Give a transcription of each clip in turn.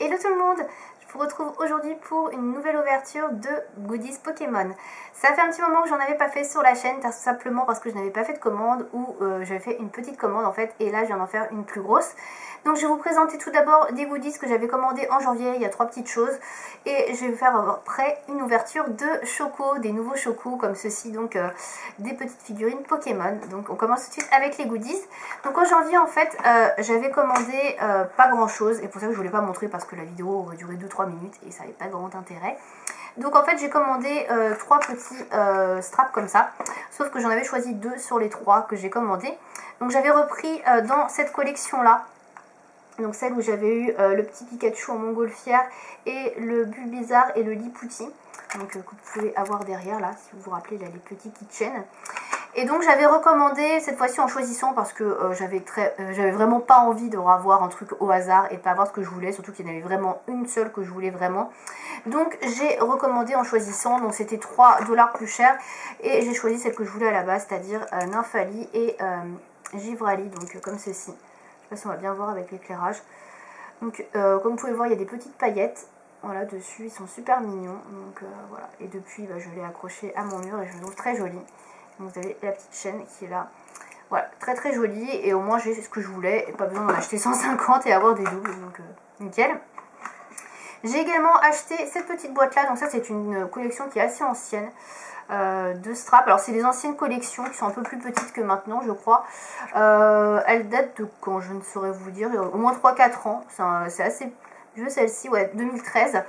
Hello tout le monde, je vous retrouve aujourd'hui pour une nouvelle ouverture de goodies Pokémon. Ça fait un petit moment que j'en avais pas fait sur la chaîne, tout simplement parce que je n'avais pas fait de commande ou j'avais fait une petite commande en fait et là je viens d'en faire une plus grosse. Donc je vais vous présenter tout d'abord des goodies que j'avais commandés en janvier, il y a 3 petites choses. Et je vais faire après une ouverture de Choco, des nouveaux Choco comme ceci, donc des petites figurines Pokémon. Donc on commence tout de suite avec les goodies. Donc en janvier en fait j'avais commandé pas grand chose et pour ça que je voulais pas montrer parce que la vidéo aurait duré 2-3 minutes et ça n'avait pas grand intérêt. Donc en fait j'ai commandé 3 petits straps comme ça, sauf que j'en avais choisi 2 sur les 3 que j'ai commandés. Donc j'avais repris dans cette collection là, donc celle où j'avais eu le petit Pikachu en montgolfière et le Bulbizarre et le Lipouti, donc que vous pouvez avoir derrière là, si vous vous rappelez là, les petits keychains. Et donc j'avais recommandé cette fois-ci en choisissant parce que j'avais vraiment pas envie de revoir un truc au hasard et de pas avoir ce que je voulais, surtout qu'il y en avait vraiment une seule que je voulais vraiment. Donc j'ai recommandé en choisissant, donc c'était 3 $ plus cher et j'ai choisi celle que je voulais à la base, c'est-à-dire Nymphali et Givrali, donc comme ceci. Je sais pas si on va bien voir avec l'éclairage. Donc comme vous pouvez voir il y a des petites paillettes. Voilà, dessus, ils sont super mignons. Donc voilà, et depuis je l'ai accroché à mon mur et je le trouve très joli. Donc vous avez la petite chaîne qui est là. Voilà, très très jolie et au moins j'ai ce que je voulais et pas besoin d'en acheter 150 et avoir des doubles, donc nickel. J'ai également acheté cette petite boîte là, donc ça c'est une collection qui est assez ancienne de straps. Alors c'est des anciennes collections qui sont un peu plus petites que maintenant je crois. Elles datent de quand, je ne saurais vous dire, au moins 3-4 ans, c'est assez vieux celle-ci, ouais, 2013.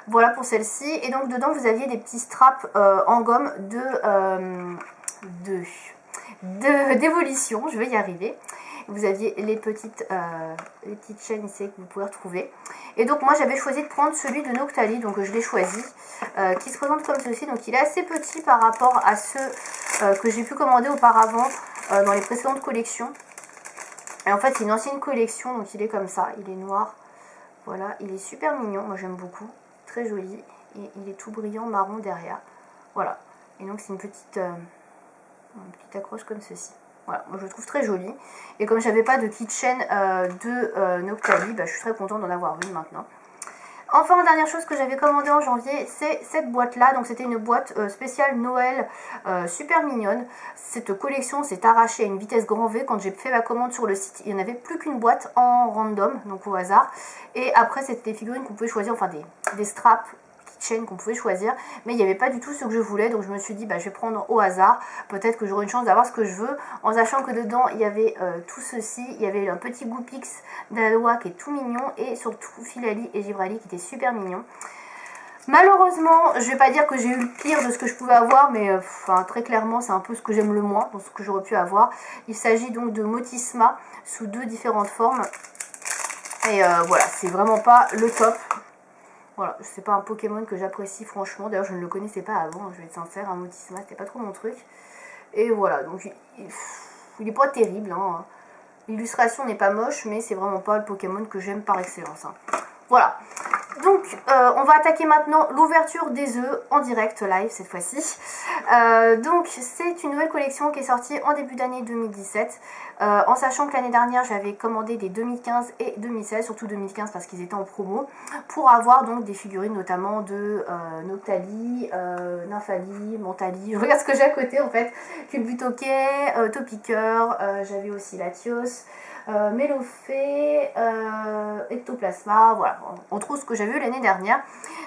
Voilà pour celle-ci. Et donc dedans vous aviez des petits straps en gomme d'évolution, je vais y arriver. Vous aviez les petites chaînes ici que vous pouvez retrouver. Et donc moi j'avais choisi de prendre celui de Noctali, donc je l'ai choisi, qui se présente comme ceci. Donc il est assez petit par rapport à ceux que j'ai pu commander auparavant dans les précédentes collections. Et en fait c'est une ancienne collection, donc il est comme ça, il est noir. Voilà, il est super mignon, moi j'aime beaucoup, très joli. Et il est tout brillant marron derrière. Voilà, et donc c'est une petite accroche comme ceci. Voilà, moi je le trouve très joli. Et comme j'avais pas de keychain de Noctali, je suis très contente d'en avoir une maintenant. Enfin, dernière chose que j'avais commandé en janvier, c'est cette boîte là. Donc c'était une boîte spéciale Noël super mignonne. Cette collection s'est arrachée à une vitesse grand V. Quand j'ai fait ma commande sur le site, il n'y en avait plus qu'une boîte en random, donc au hasard. Et après c'était des figurines qu'on pouvait choisir, enfin des straps chaîne qu'on pouvait choisir, mais il n'y avait pas du tout ce que je voulais, donc je me suis dit je vais prendre au hasard, peut-être que j'aurai une chance d'avoir ce que je veux, en sachant que dedans il y avait tout ceci, il y avait un petit Goupix d'Aloa qui est tout mignon, et surtout Filali et Givrali qui étaient super mignons. Malheureusement, je vais pas dire que j'ai eu le pire de ce que je pouvais avoir, mais très clairement c'est un peu ce que j'aime le moins dans ce que j'aurais pu avoir. Il s'agit donc de Motisma sous 2 différentes formes, et voilà, c'est vraiment pas le top. Voilà, c'est pas un Pokémon que j'apprécie franchement. D'ailleurs, je ne le connaissais pas avant, je vais être sincère. Un Motisma, c'était pas trop mon truc. Et voilà, donc il est pas terrible. Hein. L'illustration n'est pas moche, mais c'est vraiment pas le Pokémon que j'aime par excellence. Hein. Voilà. Donc, on va attaquer maintenant l'ouverture des œufs en direct live cette fois-ci. Donc, c'est une nouvelle collection qui est sortie en début d'année 2017. En sachant que l'année dernière, j'avais commandé des 2015 et 2016, surtout 2015 parce qu'ils étaient en promo, pour avoir donc des figurines notamment de Noctali, Nymphali, Mentali. Je regarde ce que j'ai à côté en fait. Culbutoquet, Topiqueur, j'avais aussi Latios. Mélofée, Ectoplasma, voilà, on trouve ce que j'avais eu l'année dernière.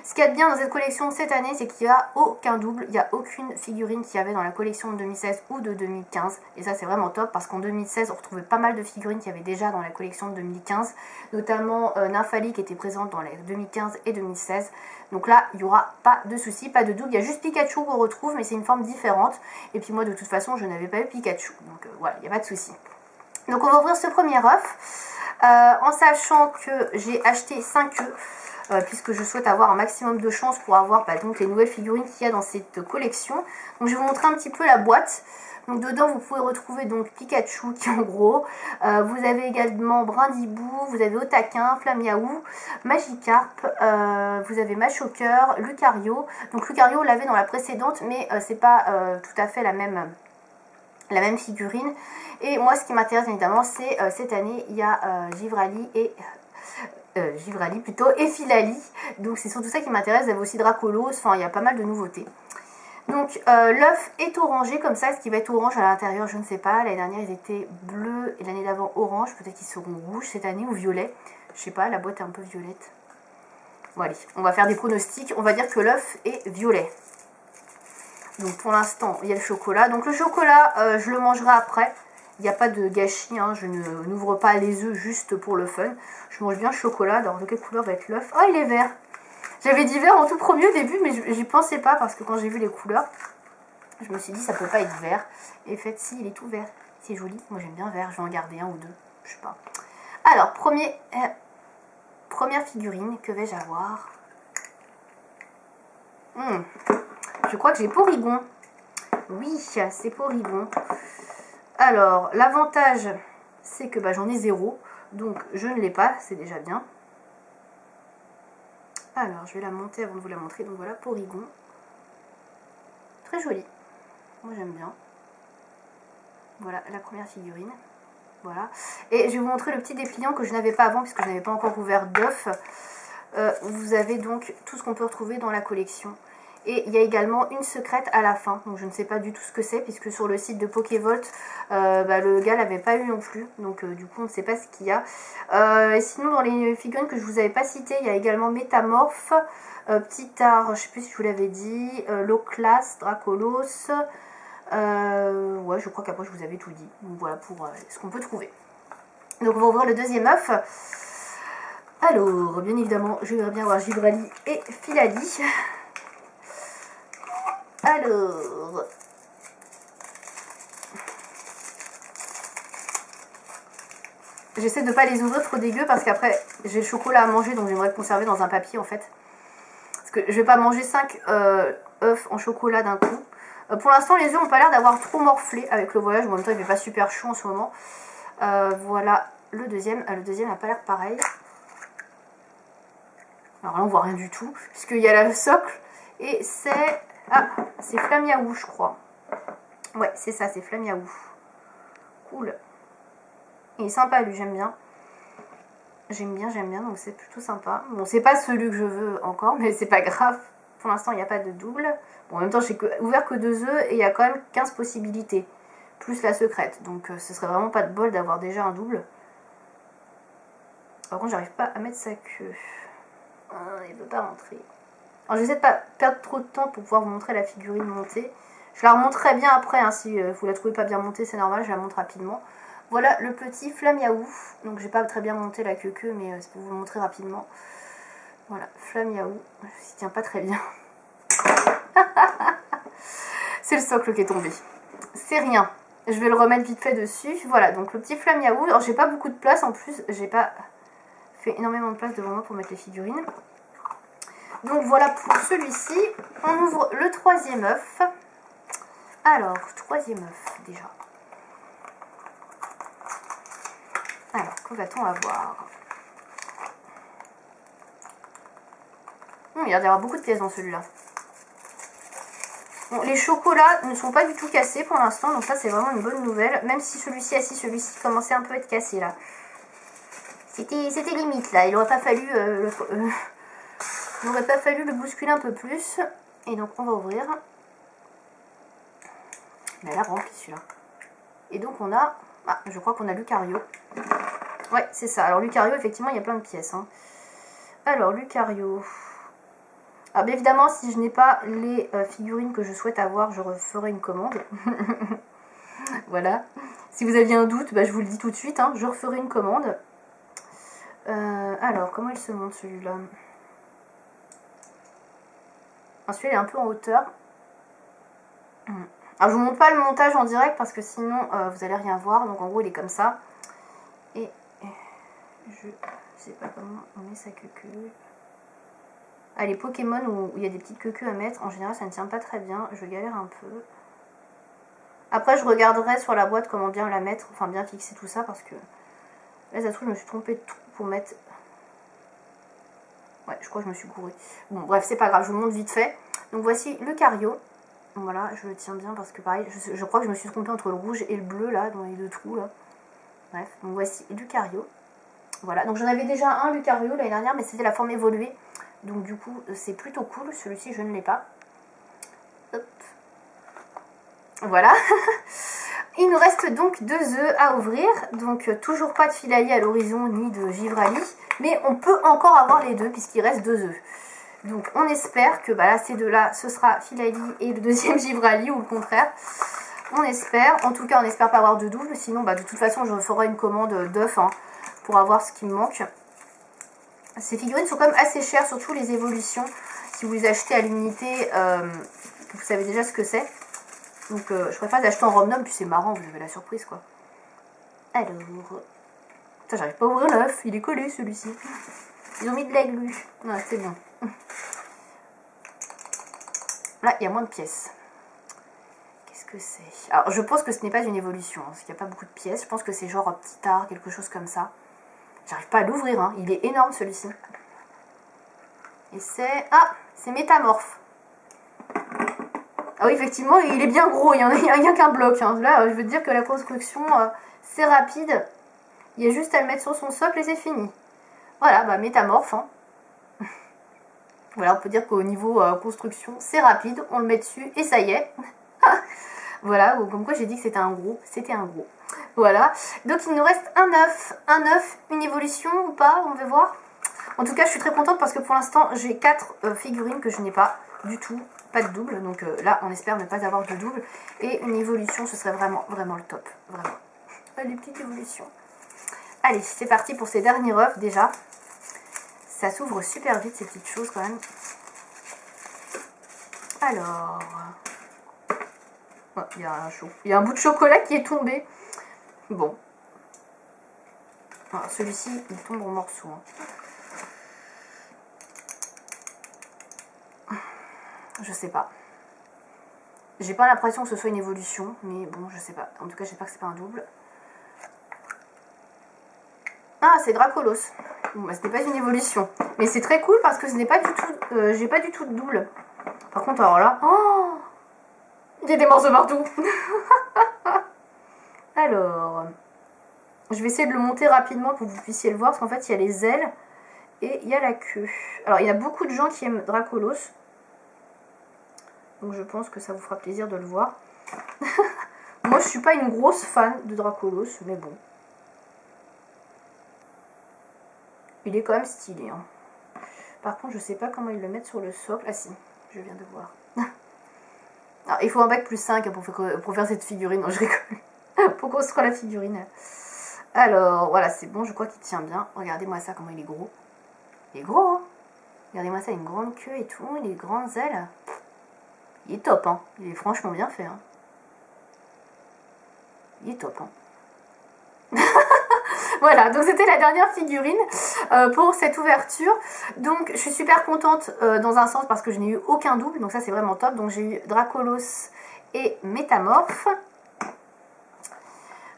Ce qu'il y a de bien dans cette collection cette année, c'est qu'il n'y a aucun double, il n'y a aucune figurine qu'il y avait dans la collection de 2016 ou de 2015, et ça c'est vraiment top, parce qu'en 2016 on retrouvait pas mal de figurines qu'il y avait déjà dans la collection de 2015, notamment Nymphali qui était présente dans les 2015 et 2016, donc là il n'y aura pas de souci, pas de double, il y a juste Pikachu qu'on retrouve, mais c'est une forme différente, et puis moi de toute façon je n'avais pas eu Pikachu, donc voilà, il n'y a pas de souci. Donc on va ouvrir ce premier œuf, en sachant que j'ai acheté 5 œufs, puisque je souhaite avoir un maximum de chance pour avoir donc les nouvelles figurines qu'il y a dans cette collection. Donc je vais vous montrer un petit peu la boîte. Donc dedans vous pouvez retrouver donc Pikachu qui est en gros, vous avez également Brindibou, vous avez Otaquin, Flamiaou, Magikarp, vous avez Machoker, Lucario. Donc Lucario on l'avait dans la précédente, mais c'est pas tout à fait la même figurine. Et moi ce qui m'intéresse évidemment c'est cette année il y a Givrali et Givrali plutôt, et Filali. Donc c'est surtout ça qui m'intéresse. Vous avez aussi Dracolos, enfin il y a pas mal de nouveautés. Donc l'œuf est orangé comme ça. Est-ce qu'il va être orange à l'intérieur? Je ne sais pas. L'année dernière ils étaient bleus et l'année d'avant orange. Peut-être qu'ils seront rouges cette année ou violet. Je sais pas, la boîte est un peu violette. Bon allez, on va faire des pronostics. On va dire que l'œuf est violet. Donc pour l'instant il y a le chocolat. Donc le chocolat je le mangerai après. Il n'y a pas de gâchis, hein. Je n'ouvre pas les œufs juste pour le fun. Je mange bien le chocolat. Alors de quelle couleur va être l'œuf? Oh il est vert. J'avais dit vert en tout premier au début, mais j'y pensais pas parce que quand j'ai vu les couleurs, je me suis dit ça peut pas être vert. Et en fait, si, il est tout vert. C'est joli. Moi j'aime bien vert. Je vais en garder un ou deux. Je sais pas. Alors, première figurine. Que vais-je avoir? Je crois que j'ai Porygon. Oui, c'est Porygon. Alors, l'avantage, c'est que j'en ai 0. Donc, je ne l'ai pas. C'est déjà bien. Alors, je vais la monter avant de vous la montrer. Donc voilà, Porygon. Très jolie. Moi, j'aime bien. Voilà, la première figurine. Voilà. Et je vais vous montrer le petit dépliant que je n'avais pas avant, puisque je n'avais pas encore ouvert d'œuf. Vous avez donc tout ce qu'on peut retrouver dans la collection. Et il y a également une secrète à la fin. Donc je ne sais pas du tout ce que c'est, puisque sur le site de Pokévolt, le gars l'avait pas eu non plus. Donc du coup, on ne sait pas ce qu'il y a. Sinon, dans les figurines que je vous avais pas citées, il y a également Métamorphe, Petit Art, je sais plus si je vous l'avais dit, Loclas, Dracolos. Ouais, je crois qu'après je vous avais tout dit. Donc voilà pour ce qu'on peut trouver. Donc on va ouvrir le deuxième œuf. Alors, bien évidemment, je vais bien avoir Givrali et Filali. Alors, j'essaie de ne pas les ouvrir trop dégueu parce qu'après j'ai le chocolat à manger, donc j'aimerais le conserver dans un papier en fait. Parce que je vais pas manger 5 œufs en chocolat d'un coup. Pour l'instant, les œufs n'ont pas l'air d'avoir trop morflé avec le voyage. Bon, en même temps, il fait pas super chaud en ce moment. Voilà le deuxième. Le deuxième n'a pas l'air pareil. Alors là, on voit rien du tout, puisqu'il y a le socle. Et c'est... Ah, c'est Flamiaou, je crois. Ouais, c'est ça, c'est Flamiaou. Cool. Il est sympa, lui, j'aime bien. J'aime bien, donc c'est plutôt sympa. Bon, c'est pas celui que je veux encore, mais c'est pas grave. Pour l'instant, il n'y a pas de double. Bon, en même temps, j'ai ouvert que 2 œufs et il y a quand même 15 possibilités. Plus la secrète. Donc, ce serait vraiment pas de bol d'avoir déjà un double. Par contre, j'arrive pas à mettre sa queue. Il veut pas rentrer. Alors, j'essaie de pas perdre trop de temps pour pouvoir vous montrer la figurine montée. Je la remonterai bien après. Hein, si vous la trouvez pas bien montée, c'est normal, je la montre rapidement. Voilà le petit Flamiaou. Donc, j'ai pas très bien monté la queue, mais c'est pour vous le montrer rapidement. Voilà, Flamiaou. Il tient pas très bien. C'est le socle qui est tombé. C'est rien. Je vais le remettre vite fait dessus. Voilà, donc le petit Flamiaou. Alors, j'ai pas beaucoup de place en plus. J'ai pas fait énormément de place devant moi pour mettre les figurines. Donc, voilà pour celui-ci. On ouvre le troisième œuf. Alors, troisième œuf déjà. Alors, que va-t-on avoir? Il y a d'avoir beaucoup de pièces dans celui-là. Bon, les chocolats ne sont pas du tout cassés pour l'instant, donc ça c'est vraiment une bonne nouvelle. Même si celui-ci commençait un peu à être cassé là. C'était limite là, il n'aurait pas fallu le bousculer un peu plus. Et donc on va ouvrir. Mais là rempli celui-là. Et donc on a, je crois qu'on a Lucario. Ouais, c'est ça. Alors Lucario, effectivement, il y a plein de pièces. Hein. Alors Lucario. Alors bien évidemment, si je n'ai pas les figurines que je souhaite avoir, je referai une commande. Voilà. Si vous aviez un doute, je vous le dis tout de suite, hein, je referai une commande. Alors, comment il se monte celui-là? Celui-là est un peu en hauteur. Alors, je vous montre pas le montage en direct parce que sinon, vous allez rien voir. Donc, en gros, il est comme ça. Et je sais pas comment on met sa queue. Ah, les Pokémon où il y a des petites queues à mettre, en général, ça ne tient pas très bien. Je galère un peu. Après, je regarderai sur la boîte comment bien la mettre, enfin bien fixer tout ça parce que là, ça se trouve, je me suis trompée de trou pour mettre. Ouais, je crois que je me suis gourée. Bon, bref, c'est pas grave, je vous montre vite fait. Donc, voici le Lucario. Voilà, je le tiens bien parce que pareil, je crois que je me suis trompée entre le rouge et le bleu là, dans les deux trous là. Bref, donc voici Lucario. Voilà, donc j'en avais déjà un Lucario l'année dernière, mais c'était la forme évoluée. Donc du coup, c'est plutôt cool. Celui-ci, je ne l'ai pas. Hop. Voilà. Il nous reste donc 2 œufs à ouvrir. Donc toujours pas de Philalie à l'horizon, ni de Givrali. Mais on peut encore avoir les deux, puisqu'il reste 2 œufs. Donc on espère que là, ces deux-là, ce sera Philalie et le deuxième Givrali, ou le contraire. On espère. En tout cas, on espère pas avoir de double. Sinon, de toute façon, je ferai une commande d'œufs pour avoir ce qui me manque. Ces figurines sont quand même assez chères, surtout les évolutions. Si vous les achetez à l'unité, vous savez déjà ce que c'est. Donc je préfère les acheter en random, puis c'est marrant, vous avez la surprise quoi. Alors, putain, j'arrive pas à ouvrir l'œuf, il est collé celui-ci. Ils ont mis de la glu. Non, c'est bien. Là, il y a moins de pièces. Qu'est-ce que c'est? Alors, je pense que ce n'est pas une évolution, parce qu'il n'y a pas beaucoup de pièces. Je pense que c'est genre un petit art, quelque chose comme ça. J'arrive pas à l'ouvrir, hein. Il est énorme celui-ci. Et c'est... Ah, c'est métamorphe. Ah oui, effectivement, il est bien gros, il n'y a qu'un bloc. Hein. Là, je veux dire que la construction, c'est rapide. Il y a juste à le mettre sur son socle et c'est fini. Voilà, métamorphe. Hein. Voilà, on peut dire qu'au niveau construction, c'est rapide. On le met dessus et ça y est. Voilà, comme quoi j'ai dit que c'était un gros. C'était un gros. Voilà. Donc il nous reste un œuf. Un œuf, une évolution ou pas? On va voir. En tout cas, je suis très contente parce que pour l'instant, j'ai 4 figurines que je n'ai pas du tout. Pas de double. Donc là, on espère ne pas avoir de double. Et une évolution, ce serait vraiment, vraiment le top. Vraiment. Les petites évolutions. Allez, c'est parti pour ces derniers œufs déjà. Ça s'ouvre super vite ces petites choses quand même. Alors... Oh, il y a un bout de chocolat qui est tombé. Bon. Celui-ci, il tombe en morceaux. Hein. Je sais pas. J'ai pas l'impression que ce soit une évolution, mais bon, je sais pas. En tout cas, j'espère que c'est pas un double. Ah, c'est Dracolos. Bon, c'était pas une évolution. Mais c'est très cool parce que ce n'est pas du tout... j'ai pas du tout de double. Par contre, alors là... Oh, il y a des morceaux partout. Alors... Je vais essayer de le monter rapidement pour que vous puissiez le voir. Parce qu'en fait, il y a les ailes et il y a la queue. Alors, il y a beaucoup de gens qui aiment Dracolos. Donc, je pense que ça vous fera plaisir de le voir. Moi, je suis pas une grosse fan de Dracolos, mais bon. Il est quand même stylé. Hein. Par contre, je sais pas comment ils le mettent sur le socle. Ah si, je viens de voir. Alors, il faut un bac plus 5 pour faire cette figurine. Non, je rigole. Pour construire la figurine. Alors, voilà, c'est bon. Je crois qu'il tient bien. Regardez-moi ça, comment il est gros. Il est gros, hein. Regardez-moi ça, une grande queue et tout. Les grandes ailes. Il est top, hein. Il est franchement bien fait, hein. Il est top, hein. Voilà, donc c'était la dernière figurine pour cette ouverture. Donc je suis super contente dans un sens parce que je n'ai eu aucun double, donc ça c'est vraiment top. Donc j'ai eu Dracolos et Métamorphe.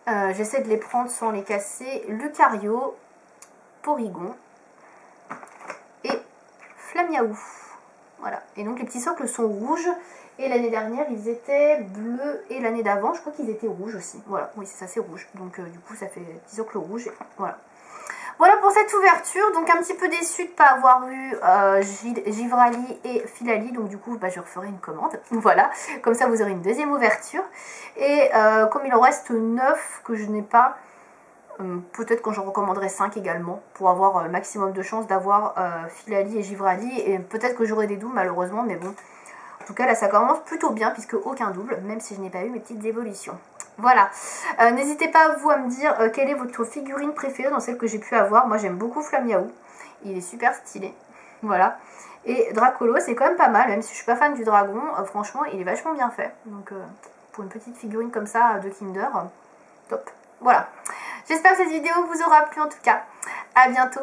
J'essaie de les prendre sans les casser. Lucario, Porygon et Flamiaou. Voilà, et donc les petits socles sont rouges. Et l'année dernière, ils étaient bleus. Et l'année d'avant, je crois qu'ils étaient rouges aussi. Voilà, oui, c'est ça, c'est rouge. Donc, du coup, ça fait petit socle rouge. Voilà. Voilà pour cette ouverture. Donc, un petit peu déçue de ne pas avoir eu Givrali et Philalie. Donc, du coup, je referai une commande. Voilà. Comme ça, vous aurez une deuxième ouverture. Et comme il en reste 9 que je n'ai pas, peut-être quand j'en recommanderai 5 également. Pour avoir le maximum de chances d'avoir Philalie et Givrali. Et peut-être que j'aurai des doubles, malheureusement. Mais bon. En tout cas, là, ça commence plutôt bien, puisque aucun double, même si je n'ai pas eu mes petites évolutions. Voilà. N'hésitez pas, vous, à me dire quelle est votre figurine préférée dans celle que j'ai pu avoir. Moi, j'aime beaucoup Flamiaou. Il est super stylé. Voilà. Et Dracolos, c'est quand même pas mal, même si je suis pas fan du dragon. Franchement, il est vachement bien fait. Donc, pour une petite figurine comme ça de Kinder, top. Voilà. J'espère que cette vidéo vous aura plu, en tout cas. À bientôt.